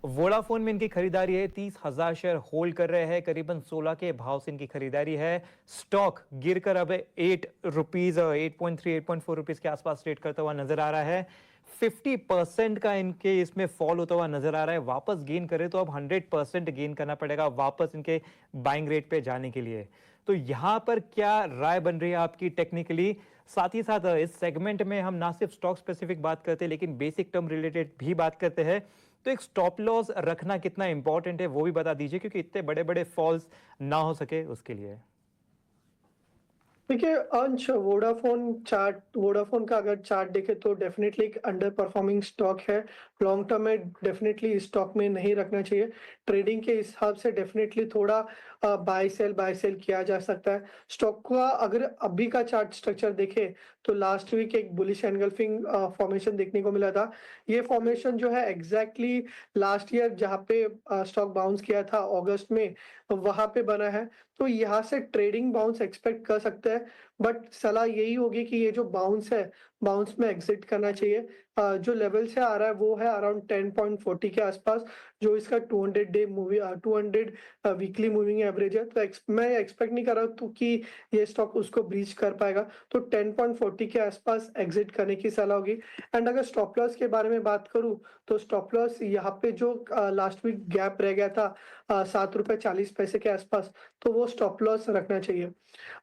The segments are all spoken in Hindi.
वोडाफोन में इनकी खरीदारी है, 30,000 शेयर होल्ड कर रहे हैं, करीबन 16 के भाव से इनकी खरीदारी है। स्टॉक गिरकर अब 8 रुपीज 8.3 8.4 रुपीज के आसपास ट्रेड करता हुआ नजर आ रहा है। 50% का इनके इसमें फॉल होता हुआ नजर आ रहा है। वापस गेन करे तो अब 100% गेन करना पड़ेगा वापस इनके बाइंग रेट पे जाने के लिए। तो यहां पर क्या राय बन रही है आपकी टेक्निकली? साथ ही साथ इस सेगमेंट में हम ना सिर्फ स्टॉक स्पेसिफिक बात करते हैं लेकिन बेसिक टर्म रिलेटेड भी बात करते हैं। तो एक स्टॉप लॉस रखना कितना इंपॉर्टेंट है वो भी बता दीजिए, क्योंकि इतने बड़े बड़े फॉल्स ना हो सके उसके लिए। देखिए अंश, वोडाफोन का अगर चार्ट देखें तो डेफिनेटली एक अंडर परफॉर्मिंग स्टॉक है। लॉन्ग टर्म में डेफिनेटली स्टॉक में नहीं रखना चाहिए। ट्रेडिंग के हिसाब से डेफिनेटली थोड़ा बाय सेल किया जा सकता है। स्टॉक का अगर अभी का चार्ट स्ट्रक्चर देखें तो लास्ट वीक एक बुलिश एनगल्फिंग फॉर्मेशन देखने को मिला था। ये फॉर्मेशन जो है एग्जैक्टली लास्ट ईयर जहाँ पे स्टॉक बाउंस किया था अगस्त में, वहां पे बना है। तो यहाँ से ट्रेडिंग बाउंस एक्सपेक्ट कर सकते हैं, बट सलाह यही होगी कि ये जो बाउंस है, बाउंस में एग्जिट करना चाहिए। जो लेवल से आ रहा है वो है अराउंड 10.40 के आसपास, जो इसका 200 वीकली मूविंग एवरेज है। तो मैं एक्सपेक्ट नहीं कर रहा हूँ कि ये स्टॉक उसको ब्रीच कर पाएगा। तो 10.40 के आसपास एग्जिट करने की सलाह होगी। एंड अगर स्टॉप लॉस के बारे में बात करूँ तो स्टॉप लॉस यहाँ पे जो लास्ट वीक गैप रह गया था ₹7.40 के आसपास, तो वो स्टॉप लॉस रखना चाहिए।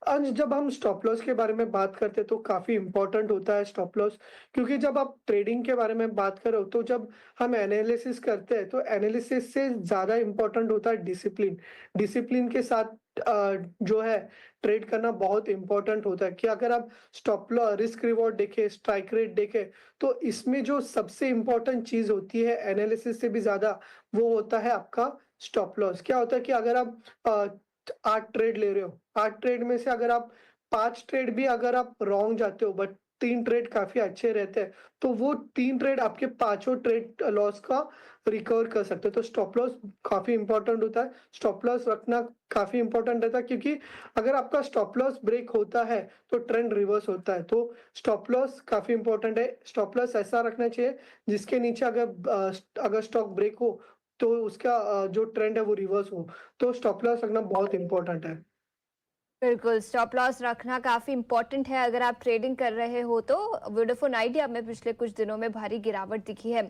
आज जब हम स्टॉप लॉस के बारे में बात करते हैं तो काफी इंपॉर्टेंट होता है स्टॉप लॉस, क्योंकि जब आप ट्रेडिंग के बारे में बात करो तो जब हम एनालिसिस करते हैं तो एनालिसिस से ज्यादा इंपॉर्टेंट होता है डिसिप्लिन। डिसिप्लिन के साथ जो है ट्रेड करना बहुत इंपॉर्टेंट होता है। कि अगर आप स्टॉप लॉस, रिस्क रिवॉर्ड देखें, स्ट्राइक रेट देखें, तो इसमें जो सबसे इंपॉर्टेंट चीज होती है एनालिसिस से भी ज्यादा, वो होता है आपका स्टॉप लॉस। क्या होता है कि अगर आप 8 ट्रेड ले रहे हो, 8 ट्रेड में से अगर आप 5 ट्रेड भी अगर आप रॉन्ग जाते हो बट 3 ट्रेड काफी अच्छे रहते हैं, तो वो 3 ट्रेड आपके पांचों ट्रेड लॉस का रिकवर कर सकते हैं। तो स्टॉप लॉस काफी इंपॉर्टेंट होता है। स्टॉप लॉस रखना काफी इंपॉर्टेंट रहता है, क्योंकि अगर आपका स्टॉप लॉस ब्रेक होता है तो ट्रेंड रिवर्स होता है। तो स्टॉप लॉस काफी इंपॉर्टेंट है। स्टॉप लॉस ऐसा रखना चाहिए जिसके नीचे अगर स्टॉक ब्रेक हो तो उसका जो ट्रेंड है वो रिवर्स हो। तो स्टॉप लॉस रखना बहुत इंपॉर्टेंट है। बिल्कुल, स्टॉप लॉस रखना काफ़ी इम्पोर्टेंट है अगर आप ट्रेडिंग कर रहे हो तो। वोडाफोन आइडिया में पिछले कुछ दिनों में भारी गिरावट दिखी है।